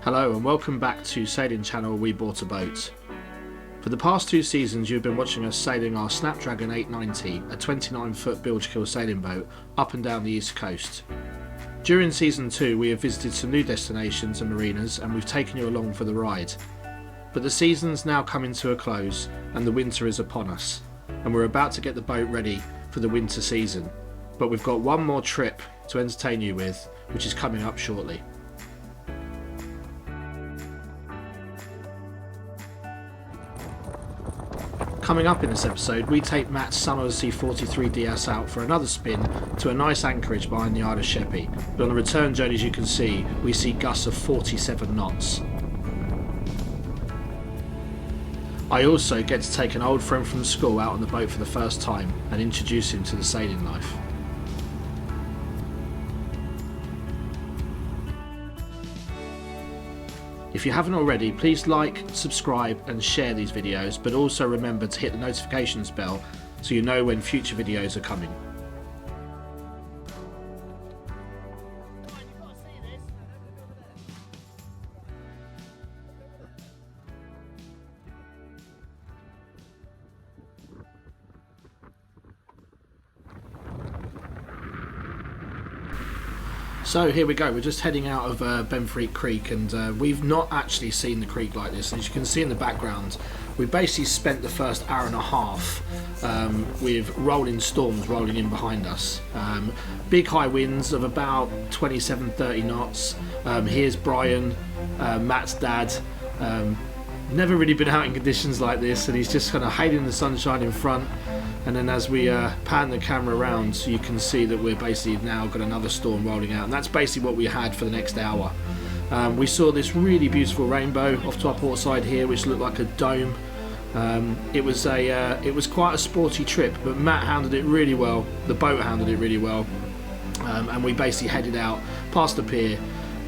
Hello and welcome back to Sailing Channel We Bought a Boat. For the past 2 seasons you've been watching us sailing our Snapdragon 890, a 29-foot bilge keel sailing boat, up and down the east coast. During season 2 we have visited some new destinations and marinas and we've taken you along for the ride. But the season's now coming to a close and the winter is upon us, and we're about to get the boat ready for the winter season. But we've got one more trip to entertain you with, which is coming up shortly. Coming up in this episode, we take Matt's Sun Odyssey 43 DS out for another spin to a nice anchorage behind the Isle of Sheppey. But on the return journey, as you can see, we see gusts of 47 knots. I also get to take an old friend from school out on the boat for the first time and introduce him to the sailing life. If you haven't already, please like, subscribe and share these videos, but also remember to hit the notifications bell so you know when future videos are coming. So here we go, we're just heading out of Benfleet Creek, and we've not actually seen the creek like this. As you can see in the background, we basically spent the first hour and a half with rolling storms rolling in behind us. Big high winds of about 27-30 knots. Here's Brian, Matt's dad. Never really been out in conditions like this, and he's just kind of hailing the sunshine in front. And then as we pan the camera around, so you can see that we're basically now got another storm rolling out, and that's basically what we had for the next hour. We saw this really beautiful rainbow off to our port side here, which looked like a dome. It was quite a sporty trip, but Matt handled it really well. The boat handled it really well, and we basically headed out past the pier,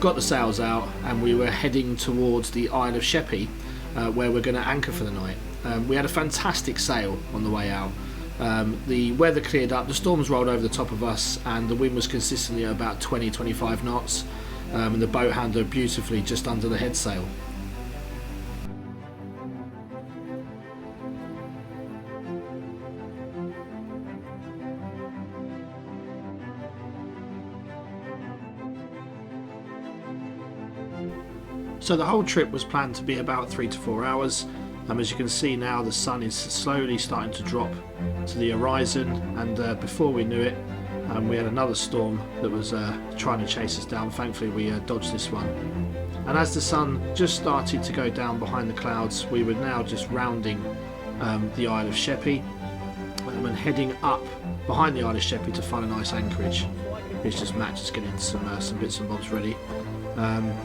got the sails out, and we were heading towards the Isle of Sheppey, where we're going to anchor for the night. We had a fantastic sail on the way out. The weather cleared up, the storms rolled over the top of us, and the wind was consistently at about 20-25 knots, and the boat handled beautifully just under the head sail. So the whole trip was planned to be about 3 to 4 hours. As you can see now, the sun is slowly starting to drop to the horizon, and before we knew it, we had another storm that was trying to chase us down. Thankfully we dodged this one, and as the sun just started to go down behind the clouds, we were now just rounding the Isle of Sheppey and heading up behind the Isle of Sheppey to find a nice anchorage. It's just Matt just getting some bits and bobs ready.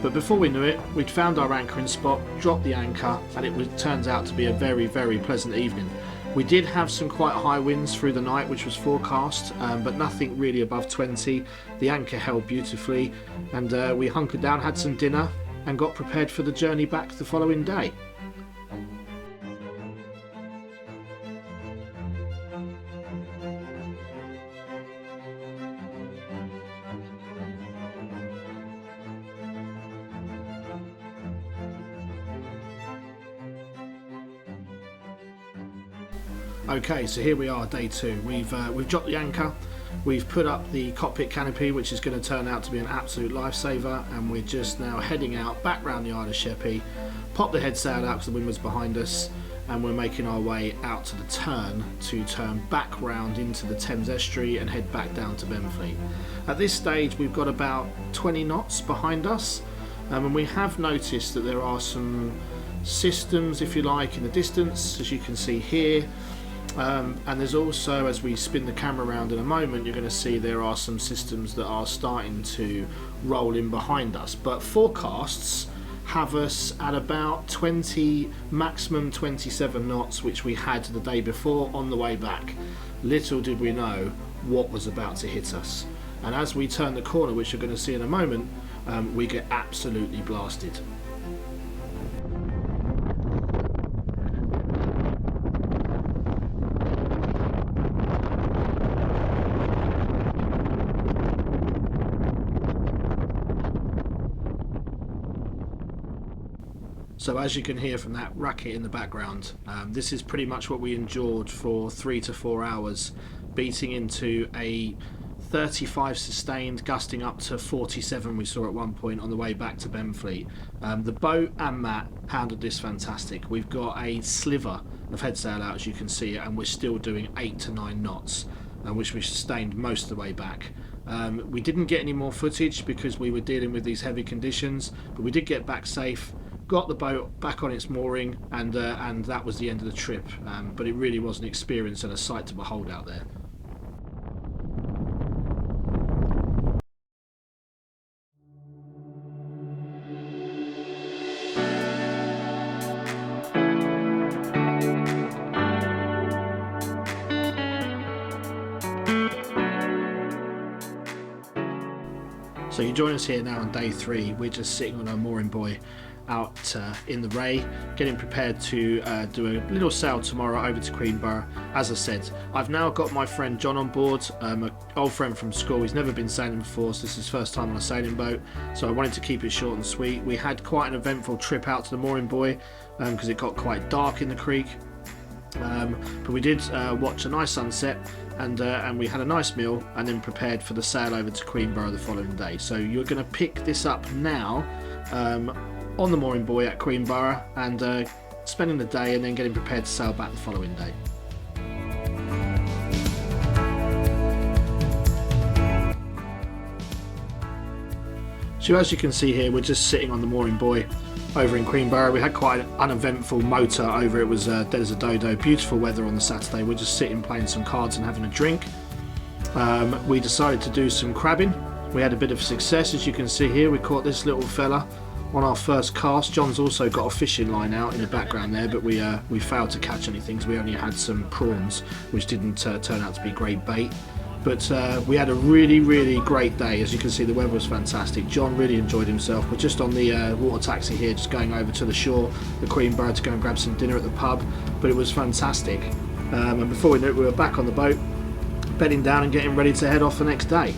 But before we knew it, we'd found our anchoring spot, dropped the anchor, and it turns out to be a very, very pleasant evening. We did have some quite high winds through the night, which was forecast, but nothing really above 20. The anchor held beautifully, and we hunkered down, had some dinner, and got prepared for the journey back the following day. Okay, so here we are, day 2. We've dropped the anchor, we've put up the cockpit canopy, which is going to turn out to be an absolute lifesaver, and we're just now heading out back round the Isle of Sheppey, pop the head sail out because the wind was behind us, and we're making our way out to the turn to turn back round into the Thames estuary and head back down to Benfleet. At this stage we've got about 20 knots behind us, and we have noticed that there are some systems, if you like, in the distance, as you can see here. And there's also, as we spin the camera around in a moment, you're going to see there are some systems that are starting to roll in behind us. But forecasts have us at about 20, maximum 27 knots, which we had the day before on the way back. Little did we know what was about to hit us. And as we turn the corner, which you're going to see in a moment, we get absolutely blasted. So as you can hear from that racket in the background, this is pretty much what we endured for 3 to 4 hours, beating into a 35 sustained, gusting up to 47 we saw at one point on the way back to Benfleet. The boat and Matt handled this fantastic. We've got a sliver of head sail out, as you can see, and we're still doing 8 to 9 knots, which we sustained most of the way back. We didn't get any more footage because we were dealing with these heavy conditions, but we did get back safe, got the boat back on its mooring, and that was the end of the trip. But it really was an experience and a sight to behold out there. So you join us here now on day 3. We're just sitting on our mooring buoy out in the Ray, getting prepared to do a little sail tomorrow over to Queenborough. As I said, I've now got my friend John on board, an old friend from school. He's never been sailing before, so this is his first time on a sailing boat, so I wanted to keep it short and sweet. We had quite an eventful trip out to the mooring buoy because it got quite dark in the creek. But we did watch a nice sunset, and we had a nice meal, and then prepared for the sail over to Queenborough the following day. So you're going to pick this up now on the mooring buoy at Queenborough, and spending the day and then getting prepared to sail back the following day. So as you can see here, we're just sitting on the mooring buoy over in Queenborough. We had quite an uneventful motor over. It was dead as a dodo, beautiful weather on the Saturday. We're just sitting playing some cards and having a drink. We decided to do some crabbing. We had a bit of success, as you can see here. We caught this little fella on our first cast. John's also got a fishing line out in the background there, but we failed to catch anything, so we only had some prawns, which didn't turn out to be great bait. But we had a really great day. As you can see, the weather was fantastic. John really enjoyed himself. We're just on the water taxi here, just going over to the shore, the Queenborough, to go and grab some dinner at the pub. But it was fantastic. And before we knew it, we were back on the boat, bedding down and getting ready to head off the next day.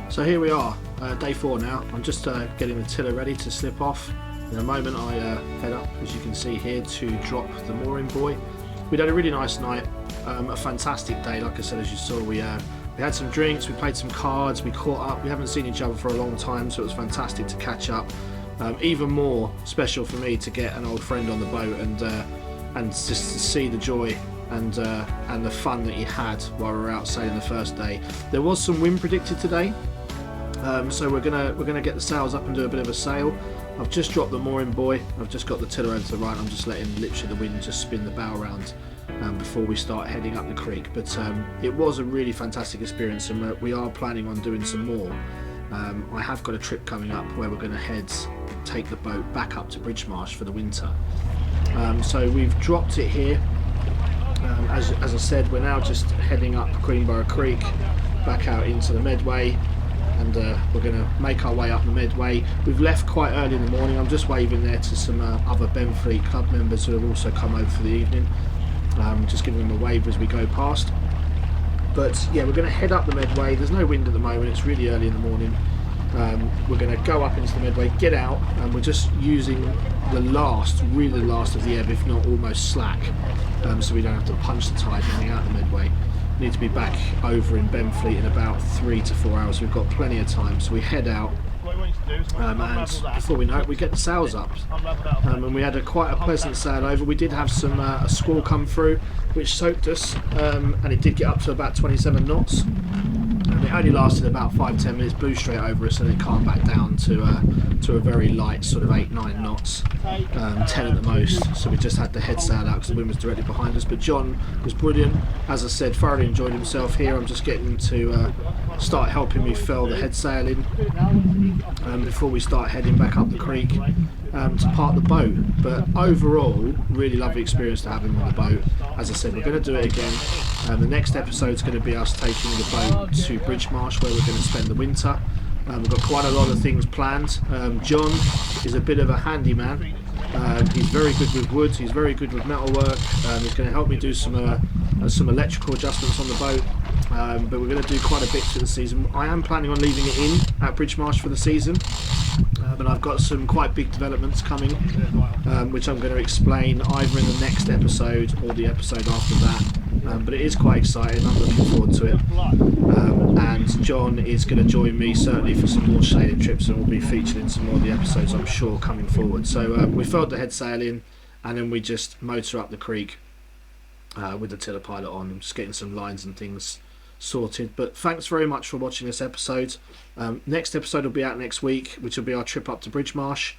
So here we are, day 4 now. I'm just getting the tiller ready to slip off. In a moment I head up, as you can see here, to drop the mooring buoy. We'd had a really nice night, a fantastic day. Like I said, as you saw, we had some drinks, we played some cards, we caught up. We haven't seen each other for a long time, so it was fantastic to catch up. Even more special for me to get an old friend on the boat and just to see the joy and the fun that he had while we were out sailing the first day. There was some wind predicted today, so we're gonna get the sails up and do a bit of a sail. I've just dropped the mooring buoy. I've just got the tiller over to the right. I'm just letting literally the wind just spin the bow around before we start heading up the creek. But it was a really fantastic experience, and we are planning on doing some more. I have got a trip coming up where we're going to take the boat back up to Bridgemarsh for the winter. So we've dropped it here. As I said, we're now just heading up Queenborough Creek back out into the Medway, and we're going to make our way up the Medway. We've left quite early in the morning. I'm just waving there to some other Benfleet club members who have also come over for the evening, just giving them a wave as we go past. But yeah, we're going to head up the Medway. There's no wind at the moment, it's really early in the morning. We're going to go up into the Medway, get out, and we're just using really the last of the ebb, if not almost slack, so we don't have to punch the tide coming out the Medway. We need to be back over in Benfleet in about 3 to 4 hours. We've got plenty of time, so we head out, and before we know it, we get the sails up. And we had quite a pleasant sail over. We did have some a squall come through, which soaked us, and it did get up to about 27 knots. It only lasted about 5-10 minutes, blew straight over us, and it calmed back down to a very light sort of 8-9 knots, 10 at the most. So we just had the head sail out because the wind was directly behind us. But John was brilliant. As I said, thoroughly enjoyed himself here. I'm just getting him to start helping me furl the head sail in before we start heading back up the creek to park the boat. But overall, really lovely experience to have him on the boat. As I said, we're going to do it again. The next episode is going to be us taking the boat to Bridgemarsh, where we're going to spend the winter. We've got quite a lot of things planned. John is a bit of a handyman. He's very good with wood, he's very good with metalwork. He's going to help me do some some electrical adjustments on the boat, but we're going to do quite a bit to the season. I am planning on leaving it in at Bridgemarsh for the season, but I've got some quite big developments coming, which I'm going to explain either in the next episode or the episode after that. But it is quite exciting. I'm looking forward to it, and John is going to join me certainly for some more sailing trips, and we'll be featured in some more of the episodes, I'm sure, coming forward. So we furled the head sail in, and then we just motor up the creek with the tiller pilot on, and just getting some lines and things sorted. But thanks very much for watching this episode. Next episode will be out next week, which will be our trip up to Bridgemarsh.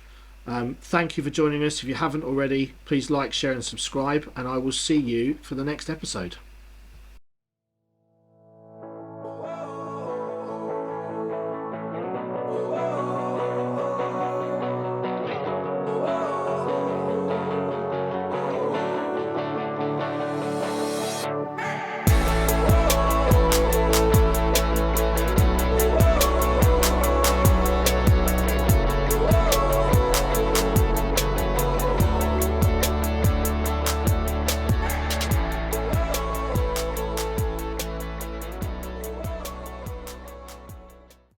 Thank you for joining us. If you haven't already, please like, share and subscribe, and I will see you for the next episode.